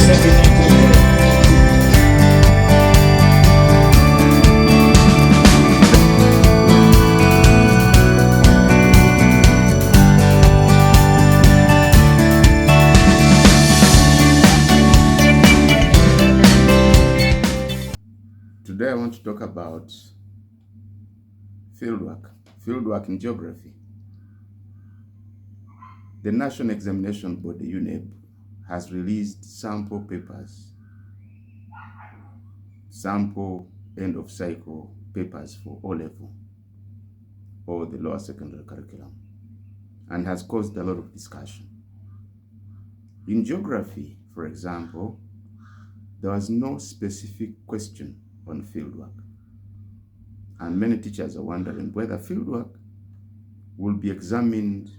Today I want to talk about fieldwork in geography. The National Examination Board, the UNEB, has released sample papers, sample end of cycle papers for O-level or the lower secondary curriculum, and has caused a lot of discussion. In geography, for example, there was no specific question on fieldwork. And many teachers are wondering whether fieldwork will be examined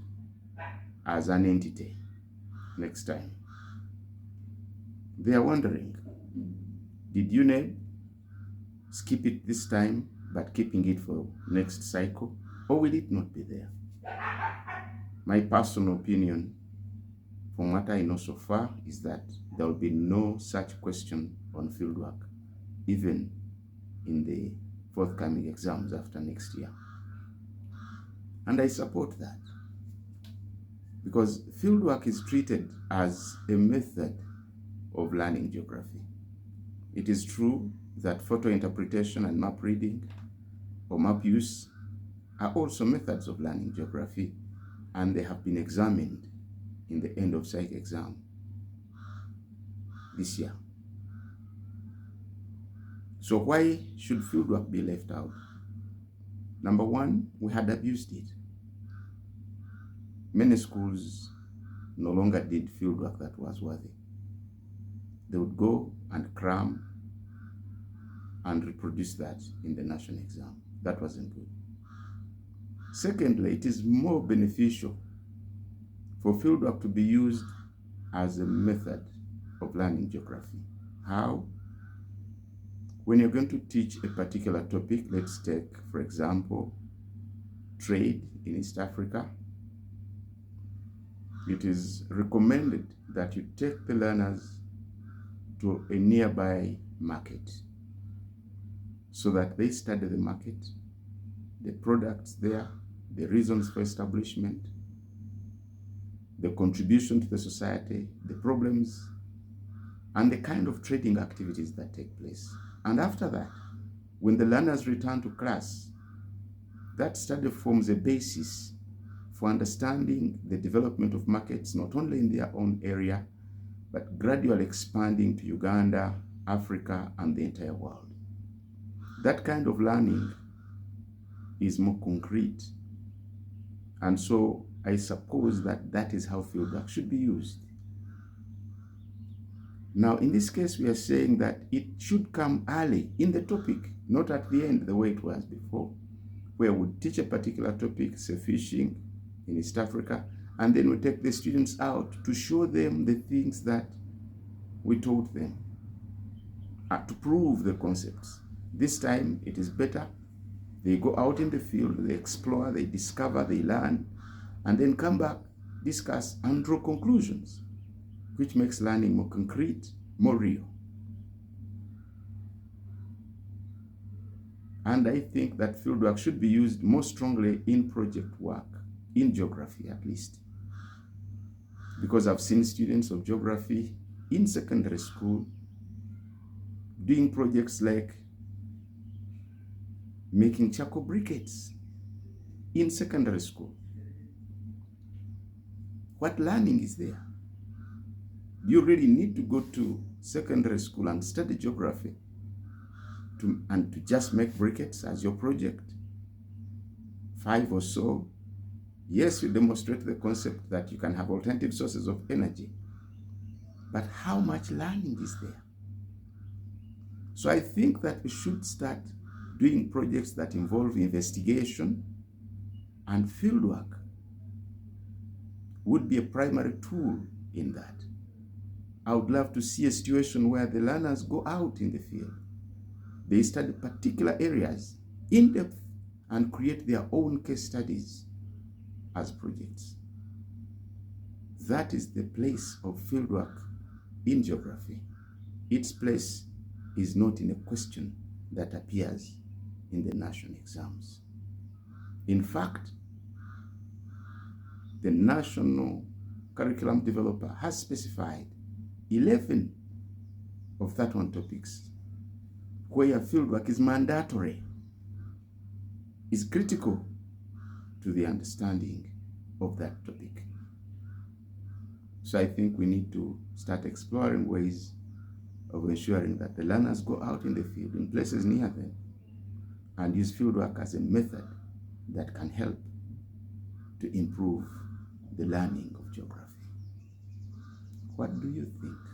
as an entity next time. They are wondering, did UNEB skip it this time but keeping it for next cycle, or will it not be there? My personal opinion, from what I know so far, is that there will be no such question on fieldwork, even in the forthcoming exams after next year. And I support that, because fieldwork is treated as a method of learning geography. It is true that photo interpretation and map reading or map use are also methods of learning geography, and they have been examined in the end of psych exam this year. So why should fieldwork be left out? Number one, we had abused it. Many schools no longer did fieldwork that was worthy. They would go and cram and reproduce that in the national exam. That wasn't good. Secondly, it is more beneficial for fieldwork to be used as a method of learning geography. How? When you're going to teach a particular topic, let's take, for example, trade in East Africa, it is recommended that you take the learners to a nearby market so that they study the market, the products there, the reasons for establishment, the contribution to the society, the problems, and the kind of trading activities that take place. And after that, when the learners return to class, that study forms a basis for understanding the development of markets, not only in their own area, but gradually expanding to Uganda, Africa, and the entire world. That kind of learning is more concrete. And so I suppose that that is how fieldwork should be used. Now, in this case, we are saying that it should come early in the topic, not at the end, the way it was before, where we teach a particular topic, say fishing in East Africa, and then we take the students out to show them the things that we taught them, to prove the concepts. This time, it is better. They go out in the field, they explore, they discover, they learn, and then come back, discuss, and draw conclusions, which makes learning more concrete, more real. And I think that fieldwork should be used more strongly in project work, in geography at least. Because I've seen students of geography in secondary school doing projects like making charcoal briquettes in secondary school. What learning is there? You really need to go to secondary school and study geography and to just make briquettes as your project. 5 or so. Yes, you demonstrate the concept that you can have alternative sources of energy, but how much learning is there? So I think that we should start doing projects that involve investigation, and fieldwork would be a primary tool in that. I would love to see a situation where the learners go out in the field. They study particular areas in depth and create their own case studies as projects. That is the place of fieldwork in geography, its place is not in a question that appears in the national exams. In fact, the national curriculum developer has specified 11 of 31 topics where fieldwork is mandatory, is critical to the understanding of that topic. So I think we need to start exploring ways of ensuring that the learners go out in the field, in places near them, and use fieldwork as a method that can help to improve the learning of geography. What do you think?